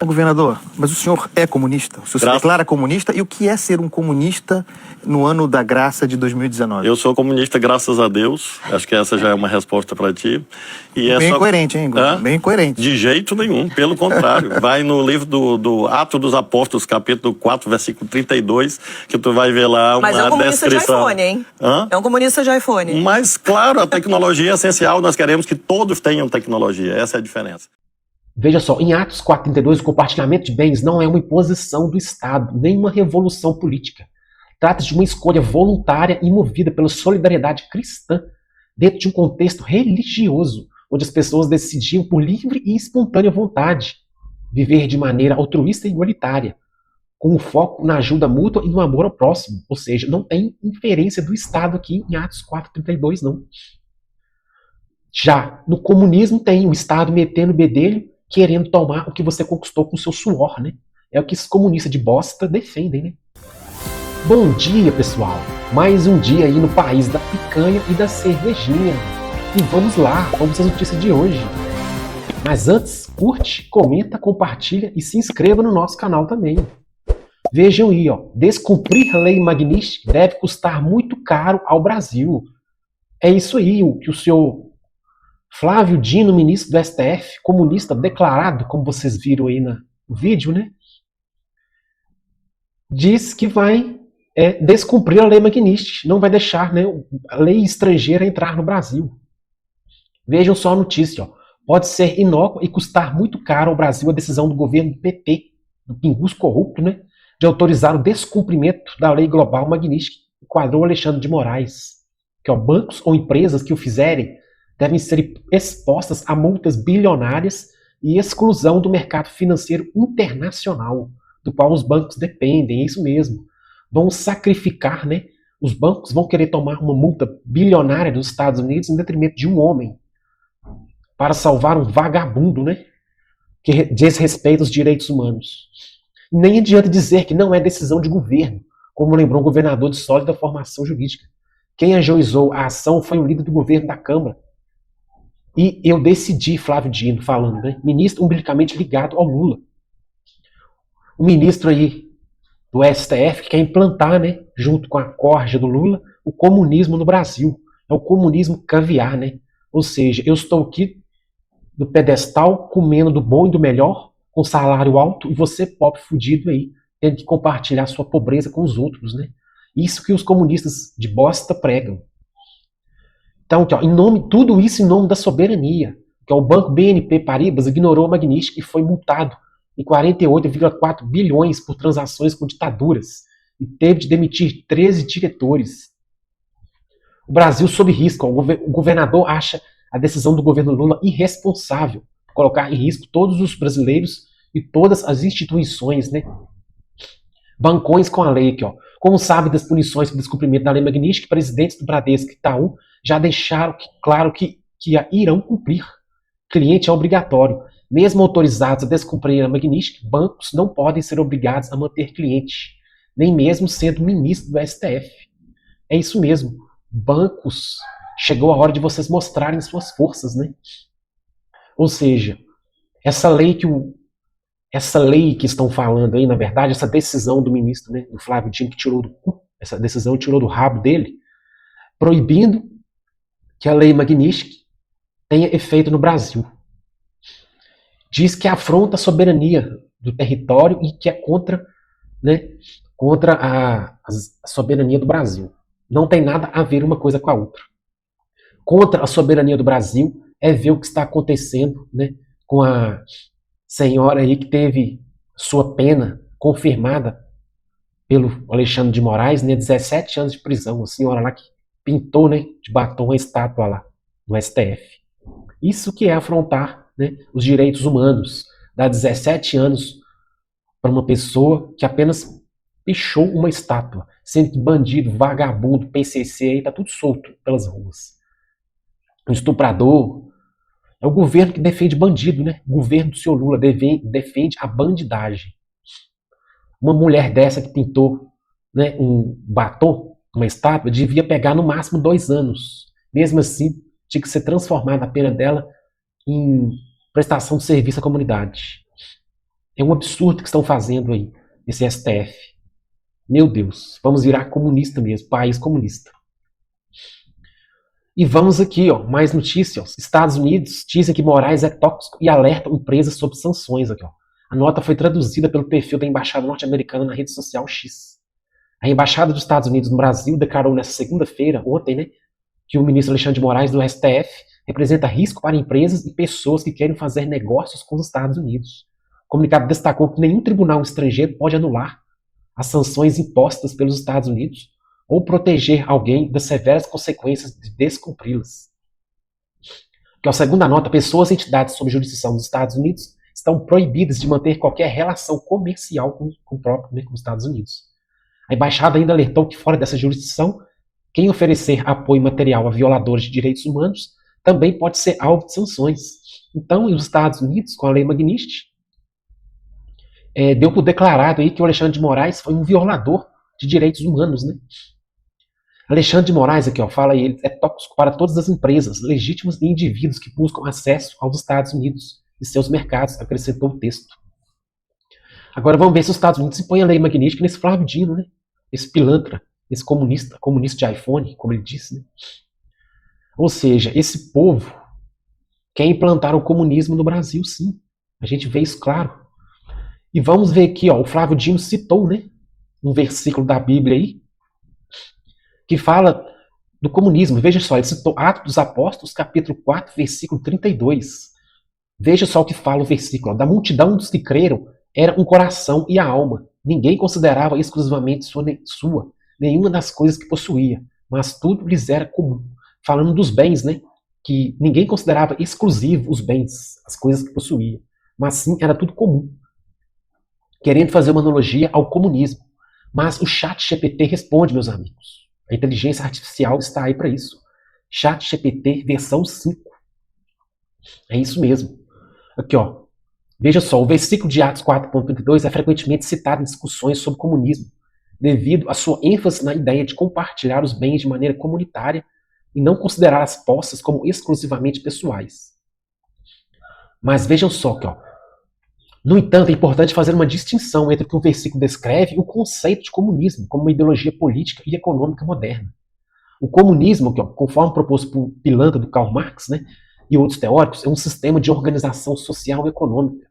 Governador, mas o senhor é comunista? O senhor se declara comunista? E o que é ser um comunista no ano da graça de 2019? Eu sou comunista, graças a Deus. Acho que essa já é uma resposta para ti. E bem coerente, hein, bem coerente. De jeito nenhum, pelo contrário. Vai no livro do Atos dos Apóstolos, capítulo 4, versículo 32, que tu vai ver lá uma descrição. Mas é um comunista de iPhone, hein? É um comunista de iPhone. Mas, claro, a tecnologia é essencial. Nós queremos que todos tenham tecnologia. Essa é a diferença. Veja só, em Atos 4:32, o compartilhamento de bens não é uma imposição do Estado, nem uma revolução política. Trata-se de uma escolha voluntária e movida pela solidariedade cristã dentro de um contexto religioso, onde as pessoas decidiam por livre e espontânea vontade viver de maneira altruísta e igualitária, com um foco na ajuda mútua e no amor ao próximo. Ou seja, não tem inferência do Estado aqui em Atos 4:32, não. Já no comunismo tem o Estado metendo o bedelho, querendo tomar o que você conquistou com o seu suor, né? É o que esses comunistas de bosta defendem, né? Bom dia, pessoal! Mais um dia aí no país da picanha e da cervejinha. E vamos lá, vamos às notícias de hoje. Mas antes, curte, comenta, compartilha e se inscreva no nosso canal também. Vejam aí, ó, descumprir a lei Magnitsky deve custar muito caro ao Brasil. É isso aí, o que o senhor Flávio Dino, ministro do STF, comunista declarado, como vocês viram aí no vídeo, né? Diz que vai descumprir a lei Magnitsky, não vai deixar, né, a lei estrangeira entrar no Brasil. Vejam só a notícia, ó. Pode ser inócua e custar muito caro ao Brasil a decisão do governo do PT, do pingus corrupto, né, de autorizar o descumprimento da lei global Magnitsky, enquadrou Alexandre de Moraes, que, ó, bancos ou empresas que o fizerem devem ser expostas a multas bilionárias e exclusão do mercado financeiro internacional, do qual os bancos dependem, é isso mesmo. Vão sacrificar, né? Os bancos vão querer tomar uma multa bilionária dos Estados Unidos em detrimento de um homem, para salvar um vagabundo, né? Que desrespeita os direitos humanos. Nem adianta dizer que não é decisão de governo, como lembrou o governador de sólida formação jurídica. Quem ajuizou a ação foi o líder do governo da Câmara. E eu decidi, Flávio Dino, falando, né? Ministro umbilicamente ligado ao Lula. O ministro aí do STF que quer implantar, né, junto com a corja do Lula, o comunismo no Brasil. É o comunismo caviar, né? Ou seja, eu estou aqui no pedestal, comendo do bom e do melhor, com salário alto, e você, pobre fudido aí, tendo que compartilhar sua pobreza com os outros, né? Isso que os comunistas de bosta pregam. Então, tudo isso em nome da soberania. Que o banco BNP Paribas ignorou a Magnitsky e foi multado em 48,4 bilhões por transações com ditaduras e teve de demitir 13 diretores. O Brasil sob risco. O governador acha a decisão do governo Lula irresponsável, colocar em risco todos os brasileiros e todas as instituições, né? Bancões com a lei aqui, ó. Como sabe das punições por descumprimento da lei Magnitsky, presidentes do Bradesco e Itaú já deixaram claro que irão cumprir. Cliente é obrigatório. Mesmo autorizados a descumprir a Magnitsky, bancos não podem ser obrigados a manter cliente, nem mesmo sendo ministro do STF. É isso mesmo. Bancos, chegou a hora de vocês mostrarem suas forças, né? Ou seja, essa lei que estão falando aí, na verdade, essa decisão do ministro, né, do Flávio Dino, que tirou do cu, essa decisão tirou do rabo dele, proibindo que a lei Magnitsky tenha efeito no Brasil. Diz que afronta a soberania do território e que é contra a soberania do Brasil. Não tem nada a ver uma coisa com a outra. Contra a soberania do Brasil é ver o que está acontecendo, né, com a senhora aí que teve sua pena confirmada pelo Alexandre de Moraes, né, 17 anos de prisão. A senhora lá que pintou, né, de batom a estátua lá no STF. Isso que é afrontar, né, os direitos humanos. Dar 17 anos para uma pessoa que apenas pichou uma estátua, sendo que bandido, vagabundo, PCC aí tá tudo solto pelas ruas. Um estuprador. É o governo que defende bandido, né? O governo do senhor Lula defende a bandidagem. Uma mulher dessa que pintou, né, um batom, uma estátua, devia pegar no máximo 2 anos. Mesmo assim, tinha que ser transformada a pena dela em prestação de serviço à comunidade. É um absurdo que estão fazendo aí, esse STF. Meu Deus, vamos virar comunista mesmo, país comunista. E vamos aqui, ó, mais notícias. Estados Unidos dizem que Moraes é tóxico e alertam empresas sobre sanções. Aqui, ó. A nota foi traduzida pelo perfil da Embaixada Norte-Americana na rede social X. A Embaixada dos Estados Unidos no Brasil declarou nesta segunda-feira, ontem, né, que o ministro Alexandre de Moraes do STF representa risco para empresas e pessoas que querem fazer negócios com os Estados Unidos. O comunicado destacou que nenhum tribunal estrangeiro pode anular as sanções impostas pelos Estados Unidos ou proteger alguém das severas consequências de descumpri-las. Que a segunda nota, pessoas e entidades sob jurisdição dos Estados Unidos estão proibidas de manter qualquer relação comercial com o próprio, né, com os Estados Unidos. A embaixada ainda alertou que fora dessa jurisdição, quem oferecer apoio material a violadores de direitos humanos também pode ser alvo de sanções. Então, os Estados Unidos, com a lei Magnitsky, deu por declarado aí que o Alexandre de Moraes foi um violador de direitos humanos, né? Alexandre de Moraes, aqui, ó, fala aí, é tóxico para todas as empresas, legítimas e indivíduos que buscam acesso aos Estados Unidos e seus mercados, acrescentou o texto. Agora vamos ver se os Estados Unidos impõem a lei Magnitsky nesse Flávio Dino, né? Esse pilantra, esse comunista de iPhone, como ele disse, né? Ou seja, esse povo quer implantar o comunismo no Brasil, sim. A gente vê isso claro. E vamos ver aqui, ó, o Flávio Dino citou, né, um versículo da Bíblia aí, que fala do comunismo. Veja só, ele citou Atos dos Apóstolos, capítulo 4, versículo 32. Veja só o que fala o versículo. Ó, da multidão dos que creram, era um coração e a alma. Ninguém considerava exclusivamente sua nenhuma das coisas que possuía, mas tudo lhes era comum. Falando dos bens, né, que ninguém considerava exclusivo os bens, as coisas que possuía, mas sim, era tudo comum. Querendo fazer uma analogia ao comunismo. Mas o ChatGPT responde, meus amigos. A inteligência artificial está aí para isso. ChatGPT versão 5. É isso mesmo. Aqui, ó. Veja só, o versículo de Atos 4.32 é frequentemente citado em discussões sobre comunismo, devido à sua ênfase na ideia de compartilhar os bens de maneira comunitária e não considerar as posses como exclusivamente pessoais. Mas vejam só, aqui, ó. No entanto, é importante fazer uma distinção entre o que o versículo descreve e o conceito de comunismo como uma ideologia política e econômica moderna. O comunismo, conforme proposto por pilantra do Karl Marx, né, e outros teóricos, é um sistema de organização social e econômica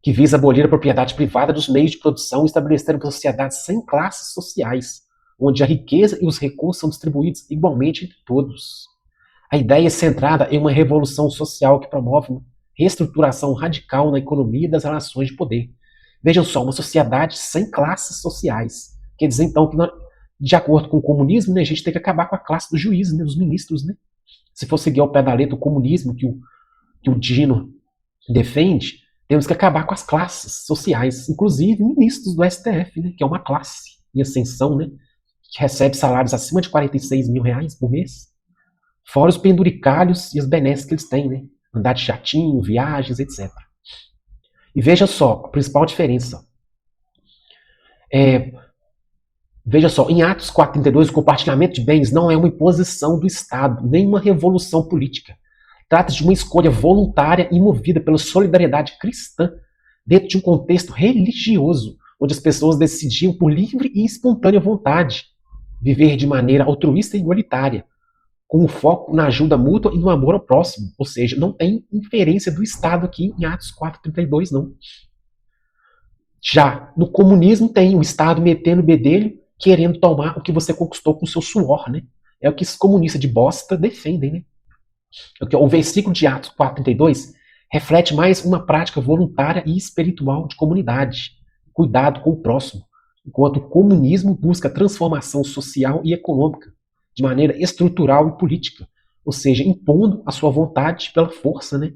que visa abolir a propriedade privada dos meios de produção e estabelecer uma sociedade sem classes sociais, onde a riqueza e os recursos são distribuídos igualmente entre todos. A ideia é centrada em uma revolução social que promove uma reestruturação radical na economia e das relações de poder. Vejam só, uma sociedade sem classes sociais. Quer dizer, então, que de acordo com o comunismo, né, a gente tem que acabar com a classe dos juízes, né, dos ministros. Né? Se for seguir ao pé da letra o comunismo que o Dino defende, temos que acabar com as classes sociais, inclusive ministros do STF, né, que é uma classe em ascensão, né, que recebe salários acima de R$46 mil por mês, fora os penduricalhos e as benesses que eles têm, né? Andar de jatinho, viagens, etc. E veja só, a principal diferença. Veja só, em Atos 4.32, o compartilhamento de bens não é uma imposição do Estado, nem uma revolução política. Trata-se de uma escolha voluntária e movida pela solidariedade cristã, dentro de um contexto religioso, onde as pessoas decidiam por livre e espontânea vontade viver de maneira altruísta e igualitária, com o foco na ajuda mútua e no amor ao próximo. Ou seja, não tem inferência do Estado aqui em Atos 4.32, não. Já no comunismo tem o Estado metendo o bedelho, querendo tomar o que você conquistou com o seu suor, né? É o que esses comunistas de bosta defendem, né? O versículo de Atos 4.32 reflete mais uma prática voluntária e espiritual de comunidade, cuidado com o próximo, enquanto o comunismo busca transformação social e econômica, de maneira estrutural e política, ou seja, impondo a sua vontade pela força, né?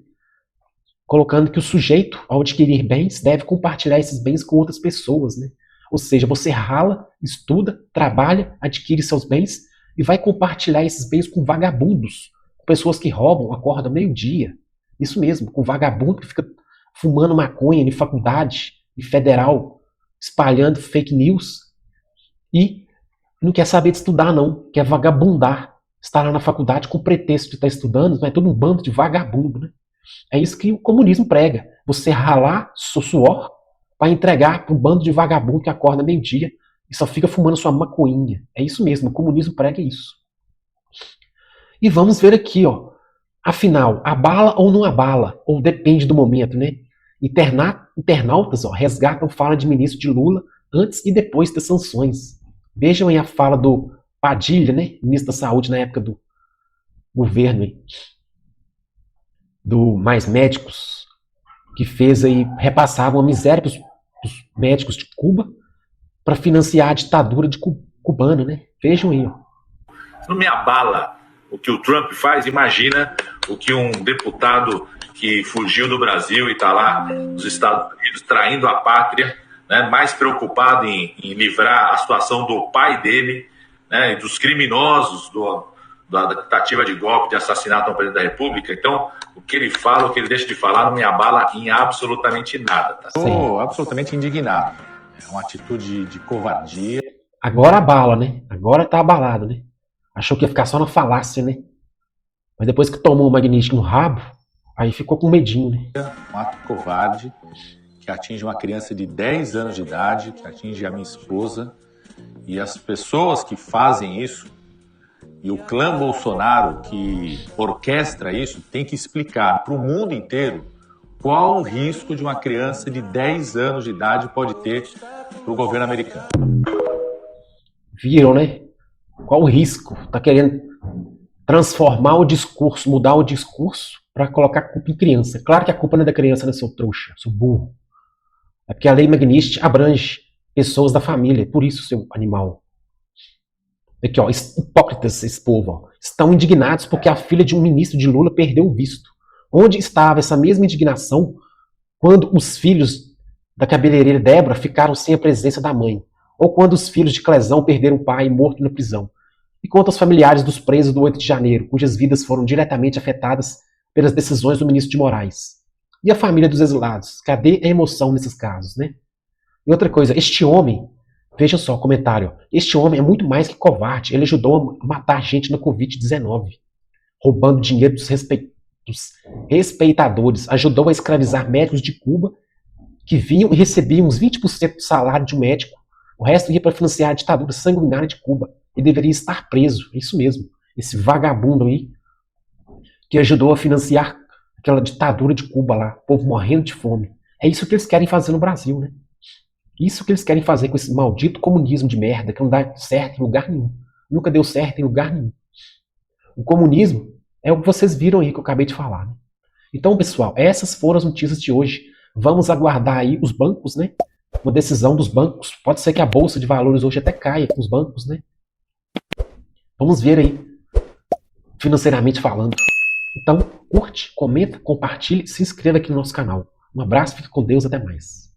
Colocando que o sujeito, ao adquirir bens, deve compartilhar esses bens com outras pessoas, né? Ou seja, você rala, estuda, trabalha, adquire seus bens e vai compartilhar esses bens com vagabundos, com pessoas que roubam, acordam meio-dia. Isso mesmo, com vagabundo que fica fumando maconha em faculdade, em federal, espalhando fake news e não quer saber de estudar, não. Quer vagabundar. Está lá na faculdade com pretexto de estar estudando, mas é todo um bando de vagabundo, né? É isso que o comunismo prega. você ralar seu suor para entregar para um bando de vagabundo que acorda meio-dia e só fica fumando sua maconhinha. É isso mesmo, o comunismo prega isso. E vamos ver aqui, ó. Afinal, abala ou não abala? Ou depende do momento, né? Internautas, ó, resgatam fala de ministro de Lula antes e depois das sanções. Vejam aí a fala do Padilha, né? Ministro da Saúde na época do governo aí, do Mais Médicos, que fez aí, repassava uma miséria para os médicos de Cuba para financiar a ditadura cubana, né? Vejam aí, ó. Não me abala o que o Trump faz, imagina o que um deputado que fugiu do Brasil e está lá nos Estados Unidos traindo a pátria, né, mais preocupado em livrar a situação do pai dele, né, e dos criminosos da tentativa de golpe, de assassinato ao presidente da República. Então, o que ele fala, o que ele deixa de falar não me abala em absolutamente nada. Tá? Estou absolutamente indignado. É uma atitude de covardia. Agora abala, né? Agora tá abalado, né? Achou que ia ficar só na falácia, né? Mas depois que tomou o Magnífico no rabo, aí ficou com medinho, né? Um ato covarde que atinge uma criança de 10 anos de idade, que atinge a minha esposa. E as pessoas que fazem isso, e o clã Bolsonaro que orquestra isso, tem que explicar para o mundo inteiro qual o risco de uma criança de 10 anos de idade pode ter para o governo americano. Viram, né? Qual o risco? Tá querendo transformar o discurso, mudar o discurso para colocar a culpa em criança. Claro que a culpa não é da criança, né, seu trouxa, seu burro. É porque a lei Magnitsky abrange pessoas da família, por isso, seu animal. Aqui, ó, hipócritas, esse povo, ó, estão indignados porque a filha de um ministro de Lula perdeu o visto. Onde estava essa mesma indignação quando os filhos da cabeleireira Débora ficaram sem a presença da mãe? Ou quando os filhos de Clesão perderam o pai morto na prisão? E quanto aos familiares dos presos do 8 de janeiro, cujas vidas foram diretamente afetadas pelas decisões do ministro de Moraes? E a família dos exilados? Cadê a emoção nesses casos, né? E outra coisa, este homem, veja só o comentário, este homem é muito mais que covarde, ele ajudou a matar gente na Covid-19, roubando dinheiro dos respeitadores, ajudou a escravizar médicos de Cuba que vinham e recebiam uns 20% do salário de um médico, o resto ia para financiar a ditadura sanguinária de Cuba e deveria estar preso, é isso mesmo, esse vagabundo aí que ajudou a financiar aquela ditadura de Cuba lá, o povo morrendo de fome. É isso que eles querem fazer no Brasil, né? Isso que eles querem fazer com esse maldito comunismo de merda que não dá certo em lugar nenhum. Nunca deu certo em lugar nenhum. O comunismo é o que vocês viram aí que eu acabei de falar, né? Então, pessoal, essas foram as notícias de hoje. Vamos aguardar aí os bancos, né? Uma decisão dos bancos. Pode ser que a Bolsa de Valores hoje até caia com os bancos, né? Vamos ver aí, financeiramente falando. Então, curte, comenta, compartilhe, se inscreva aqui no nosso canal. Um abraço, fique com Deus, até mais.